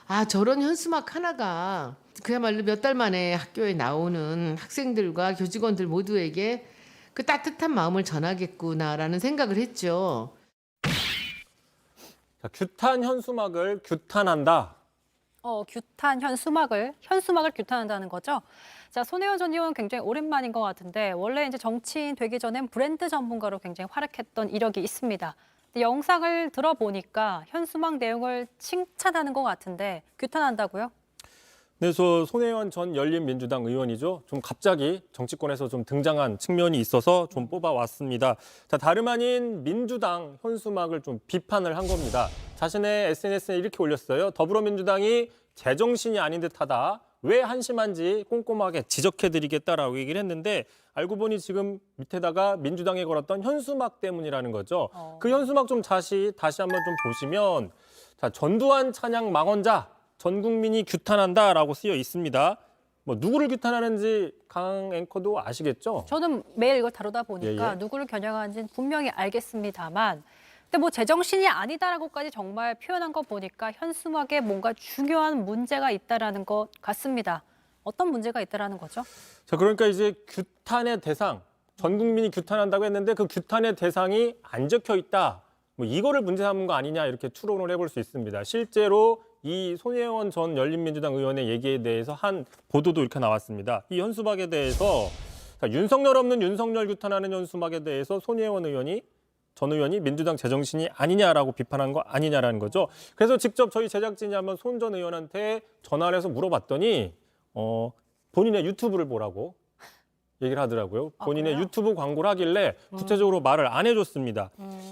아, 저런 현수막 하나가 그야말로 몇 달 만에 학교에 나오는 학생들과 교직원들 모두에게 그 따뜻한 마음을 전하겠구나라는 생각을 했죠. 자, 규탄 현수막을 규탄한다. 규탄 현수막을 규탄한다는 거죠. 자, 손혜원 전 의원 굉장히 오랜만인 것 같은데 원래 이제 정치인 되기 전엔 브랜드 전문가로 굉장히 활약했던 이력이 있습니다. 근데 영상을 들어보니까 현수막 내용을 칭찬하는 것 같은데 규탄한다고요? 네, 저 손혜원 전 열린민주당 의원이죠. 좀 갑자기 정치권에서 좀 등장한 측면이 있어서 좀 뽑아왔습니다. 자, 다름 아닌 민주당 현수막을 좀 비판을 한 겁니다. 자신의 SNS에 이렇게 올렸어요. 더불어민주당이 제정신이 아닌 듯하다. 왜 한심한지 꼼꼼하게 지적해드리겠다라고 얘기를 했는데 알고 보니 지금 밑에다가 민주당에 걸었던 현수막 때문이라는 거죠. 그 현수막 좀 다시 한번 좀 보시면 자, 전두환 찬양 망언자. 전 국민이 규탄한다라고 쓰여 있습니다. 뭐 누구를 규탄하는지 강 앵커도 아시겠죠? 저는 매일 이걸 다루다 보니까 예. 누구를 겨냥하는지는 분명히 알겠습니다만 근데 뭐 제정신이 아니다라고까지 정말 표현한 거 보니까 현수막에 뭔가 중요한 문제가 있다라는 것 같습니다. 어떤 문제가 있다라는 거죠? 자, 그러니까 이제 규탄의 대상, 전 국민이 규탄한다고 했는데 그 규탄의 대상이 안 적혀 있다. 뭐 이거를 문제 삼은 거 아니냐 이렇게 추론을 해볼 수 있습니다. 실제로 이 손혜원 전 열린민주당 의원의 얘기에 대해서 한 보도도 이렇게 나왔습니다. 이 현수막에 대해서 자, 윤석열 없는 윤석열 규탄하는 현수막에 대해서 손혜원 전 의원이 민주당 제정신이 아니냐라고 비판한 거 아니냐라는 거죠. 그래서 직접 저희 제작진이 한번 손 전 의원한테 전화를 해서 물어봤더니 본인의 유튜브를 보라고 얘기를 하더라고요. 본인의 그래요? 유튜브 광고를 하길래 구체적으로 말을 안 해줬습니다.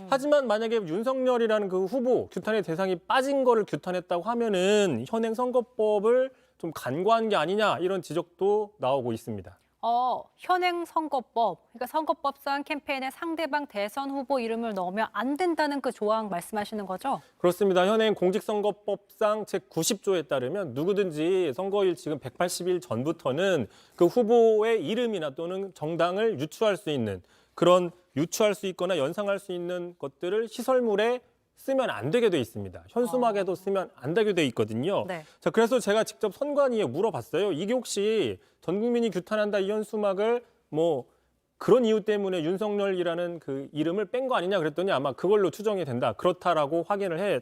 하지만 만약에 윤석열이라는 그 후보 규탄의 대상이 빠진 거를 규탄했다고 하면은 현행 선거법을 좀 간과한 게 아니냐 이런 지적도 나오고 있습니다. 현행 선거법, 그러니까 선거법상 캠페인에 상대방 대선 후보 이름을 넣으면 안 된다는 그 조항 말씀하시는 거죠? 그렇습니다. 현행 공직선거법상 제90조에 따르면 누구든지 선거일 지금 180일 전부터는 그 후보의 이름이나 또는 정당을 유추할 수 있는 그런 유추할 수 있거나 연상할 수 있는 것들을 시설물에 쓰면 안 되게 돼 있습니다. 현수막에도 쓰면 안 되게 돼 있거든요. 네. 자, 그래서 제가 직접 선관위에 물어봤어요. 이게 혹시 전 국민이 규탄한다 이 현수막을 뭐 그런 이유 때문에 윤석열이라는 그 이름을 뺀 거 아니냐 그랬더니 아마 그걸로 추정이 된다. 그렇다라고 확인을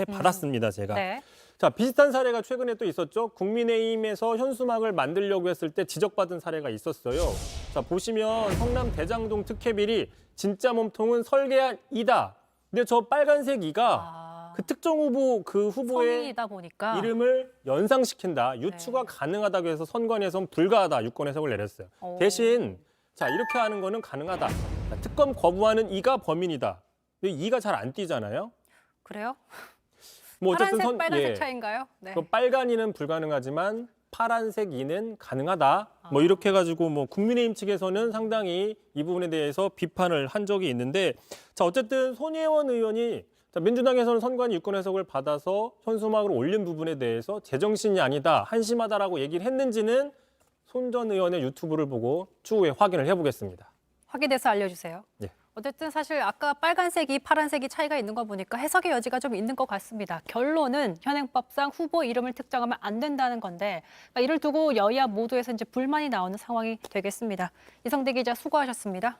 받았습니다, 제가. 네. 자, 비슷한 사례가 최근에 또 있었죠. 국민의힘에서 현수막을 만들려고 했을 때 지적받은 사례가 있었어요. 자, 보시면 성남 대장동 특혜 비리 진짜 몸통은 설계한 이다. 근데 저 빨간색 이가 그 특정 후보 그 후보의 성인이다 보니까 이름을 연상시킨다. 유추가 가능하다고 해서 선관위에서는 불가하다. 유권 해석을 내렸어요. 대신 자, 이렇게 하는 거는 가능하다. 자, 특검 거부하는 이가 범인이다. 근데 이가 잘 안 띄잖아요. 그래요? 뭐 파란색, 빨간색 차이인가요? 네. 그 빨간 이는 불가능하지만 파란색 이는 가능하다. 뭐 이렇게 해가지고 뭐 국민의힘 측에서는 상당히 이 부분에 대해서 비판을 한 적이 있는데 자, 어쨌든 손혜원 의원이 자, 민주당에서는 선관위 유권 해석을 받아서 현수막을 올린 부분에 대해서 제정신이 아니다, 한심하다라고 얘기를 했는지는 손 전 의원의 유튜브를 보고 추후에 확인을 해보겠습니다. 확인해서 알려주세요. 네. 어쨌든 사실 아까 빨간색이 파란색이 차이가 있는 거 보니까 해석의 여지가 좀 있는 것 같습니다. 결론은 현행법상 후보 이름을 특정하면 안 된다는 건데 그러니까 이를 두고 여야 모두에서 이제 불만이 나오는 상황이 되겠습니다. 이성대 기자 수고하셨습니다.